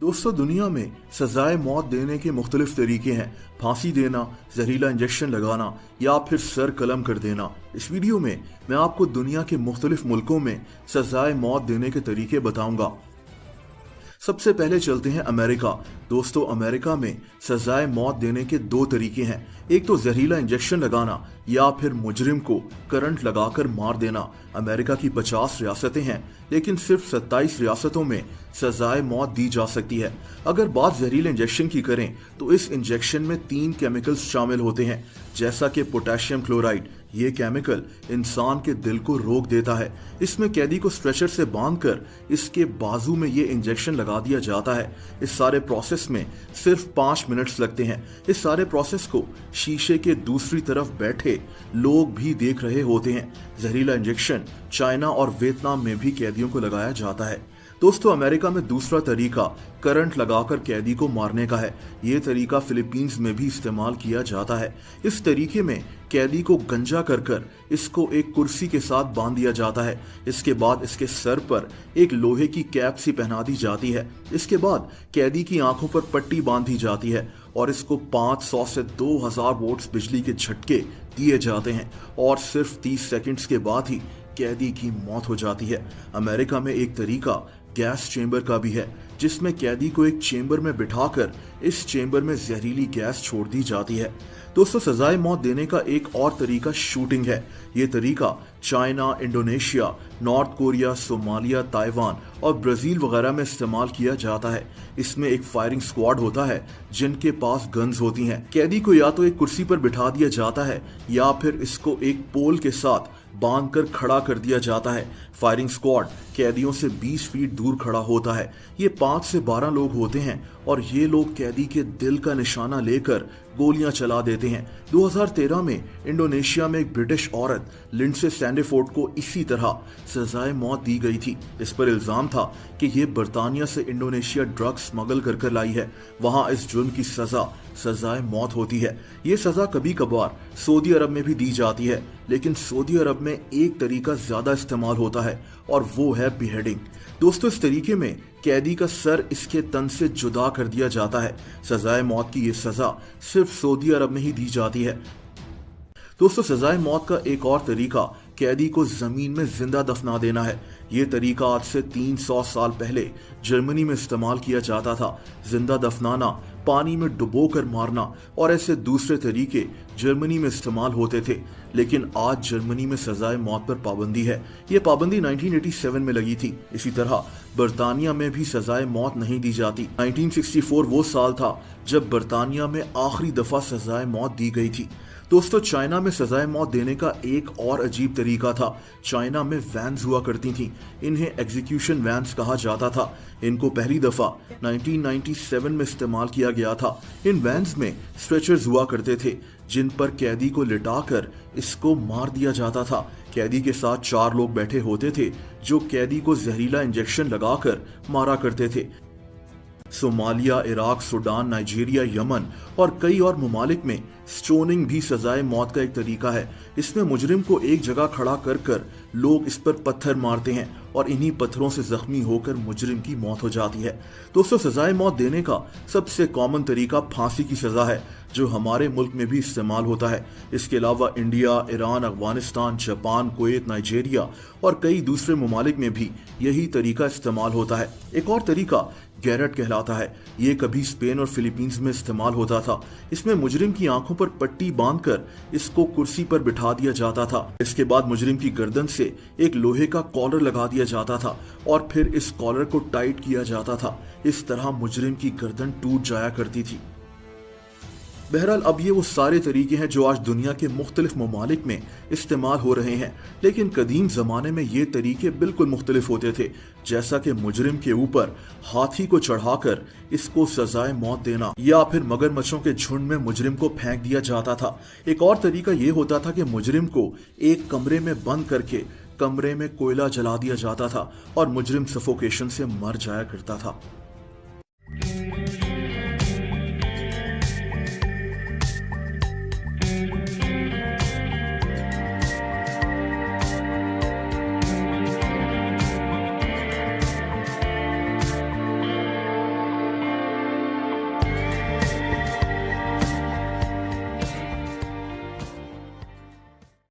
दोस्तों, दुनिया में सजाए मौत देने के मुख्तलिफ तरीके हैं। फांसी देना, जहरीला इंजेक्शन लगाना या फिर सर कलम कर देना। इस वीडियो में मैं आपको दुनिया के मुख्तलिफ मुल्कों में सजाए मौत देने के तरीके बताऊंगा। सबसे पहले चलते हैं अमेरिका। दोस्तों, अमेरिका में सजाए मौत देने के दो तरीके हैं। एक तो जहरीला इंजेक्शन लगाना या फिर मुजरिम को करंट लगाकर मार देना। अमेरिका की 50 रियासतें हैं, लेकिन सिर्फ 27 रियासतों में सजाए मौत दी जा सकती है। अगर बात जहरीले इंजेक्शन की करें तो इस इंजेक्शन में 3 केमिकल्स शामिल होते हैं, जैसा कि पोटेशियम क्लोराइड। ये केमिकल इंसान के दिल को रोक देता है। इसमें कैदी को स्ट्रेचर से बांधकर इसके बाजू में ये इंजेक्शन लगा दिया जाता है। इस सारे प्रोसेस में सिर्फ 5 मिनट्स लगते हैं। इस सारे प्रोसेस को शीशे के दूसरी तरफ बैठे लोग भी देख रहे होते हैं। जहरीला इंजेक्शन चाइना और वियतनाम में भी कैदियों को लगाया जाता है। दोस्तों, अमेरिका में दूसरा तरीका करंट लगाकर कैदी को मारने का है। ये तरीका फिलीपींस में भी इस्तेमाल किया जाता है। इस तरीके में कैदी को गंजा कर इसको एक कुर्सी के साथ बांध दिया जाता है। इसके बाद इसके सर पर एक लोहे की कैप सी पहना दी जाती है। इसके बाद कैदी की आंखों पर पट्टी बांधी जाती है और इसको 500 से 2000 वोल्ट्स बिजली के झटके दिए जाते हैं और सिर्फ 30 सेकंड्स के बाद ही कैदी की मौत हो जाती है। अमेरिका में एक तरीका गैस चेंबर का भी है, जिसमें कैदी को एक चेंबर में बिठाकर इस चेंबर में जहरीली गैस छोड़ दी जाती है। दोस्तों, सजाए मौत देने का एक और तरीका शूटिंग है। ये तरीका China, Indonesia, north Korea, Somalia, Taiwan और ब्राजील वगैरह में इस्तेमाल किया जाता है। इसमें एक फायरिंग स्क्वाड होता है जिनके पास गन्स होती हैं। कैदी को या तो एक कुर्सी पर बिठा दिया जाता है या फिर इसको एक पोल के साथ बांधकर खड़ा कर दिया जाता है। फायरिंग स्क्वाड कैदियों से 20 फीट दूर खड़ा होता है। ये 5 से 12 लोग होते हैं और ये लोग कैदी के दिल का निशाना लेकर गोलियां चला देते हैं। 2013 में इंडोनेशिया में एक ब्रिटिश औरत लिंडसे सैंडरफोर्ड को इसी तरह सजाए मौत दी गई थी। इस पर इल्जाम था कि ये बर्तानिया से इंडोनेशिया ड्रग्स स्मगल कर लाई है। वहां इस जुर्म की सजाए मौत होती है। ये सजा कभी कभार सऊदी अरब में भी दी जाती है, लेकिन सऊदी अरब में एक तरीका ज्यादा इस्तेमाल होता है और वो है बिहेडिंग। दोस्तों, इस तरीके में कैदी का सर इसके तन से जुदा कर दिया जाता है। सजाए मौत की ये सजा सिर्फ सऊदी अरब में ही दी जाती है। दोस्तों, सजाए मौत का एक और तरीका कैदी को जमीन में जिंदा दफना देना है। ये तरीका आज से 300 साल पहले जर्मनी में इस्तेमाल किया जाता था। जिंदा दफनाना, पानी में डुबोकर मारना और ऐसे दूसरे तरीके जर्मनी में इस्तेमाल होते थे, लेकिन आज जर्मनी में सजाए मौत पर पाबंदी है। ये पाबंदी 1987 में लगी थी। इसी तरह बर्तानिया में भी सजाए मौत नहीं दी जाती। 1964 वो साल था जब बर्तानिया में आखिरी दफा सजाए मौत दी गई थी। दोस्तों, चाइना में सजाए मौत देने का एक और अजीब तरीका था। चाइना में वैन्स हुआ करती थी। इन्हें एग्जीक्यूशन वैन्स कहा जाता था। इनको पहली दफा 1997 में इस्तेमाल किया गया था। इन वैन्स में स्ट्रेचर्स हुआ करते थे जिन पर कैदी को लिटाकर इसको मार दिया जाता था। कैदी के साथ 4 लोग बैठे होते थे जो कैदी को जहरीला इंजेक्शन लगाकर मारा करते थे। Somalia, Iraq, Sudan, Nigeria, Yemen और कई और ममालिक में स्टोनिंग भी सजाए मौत का एक तरीका है। इसमें मुजरिम को एक जगह खड़ा कर लोग इस पर पत्थर मारते हैं और इन्हीं पत्थरों से जख्मी होकर मुजरिम की मौत हो जाती है। दोस्तों, सजाए मौत देने का सबसे कॉमन तरीका फांसी की सजा है, जो हमारे मुल्क में भी इस्तेमाल होता है। इसके अलावा India, Iran, Afghanistan, Japan, Kuwait, Nigeria और कई दूसरे ममालिक में भी यही तरीका इस्तेमाल होता है। एक और तरीका गैरेट कहलाता है। ये कभी स्पेन और फिलीपींस में इस्तेमाल होता था। इसमें मुजरिम की आंखों पर पट्टी बांधकर इसको कुर्सी पर बिठा दिया जाता था। इसके बाद मुजरिम की गर्दन से एक लोहे का कॉलर लगा दिया जाता था और फिर इस कॉलर को टाइट किया जाता था। इस तरह मुजरिम की गर्दन टूट जाया करती थी। बहरहाल, अब ये वो सारे तरीके हैं जो आज दुनिया के मुख्तलिफ ममालिक में इस्तेमाल हो रहे हैं, लेकिन कदीम ज़माने में ये तरीके बिल्कुल मुख्तलिफ होते थे। जैसा कि मुजरिम के ऊपर हाथी को चढ़ाकर इसको सजाए मौत देना या फिर मगरमच्छों के झुंड में मुजरिम को फेंक दिया जाता था। एक और तरीका ये होता था कि मुजरिम को एक कमरे में बंद करके कमरे में कोयला जला दिया जाता था और मुजरिम सफोकेशन से मर जाया करता था।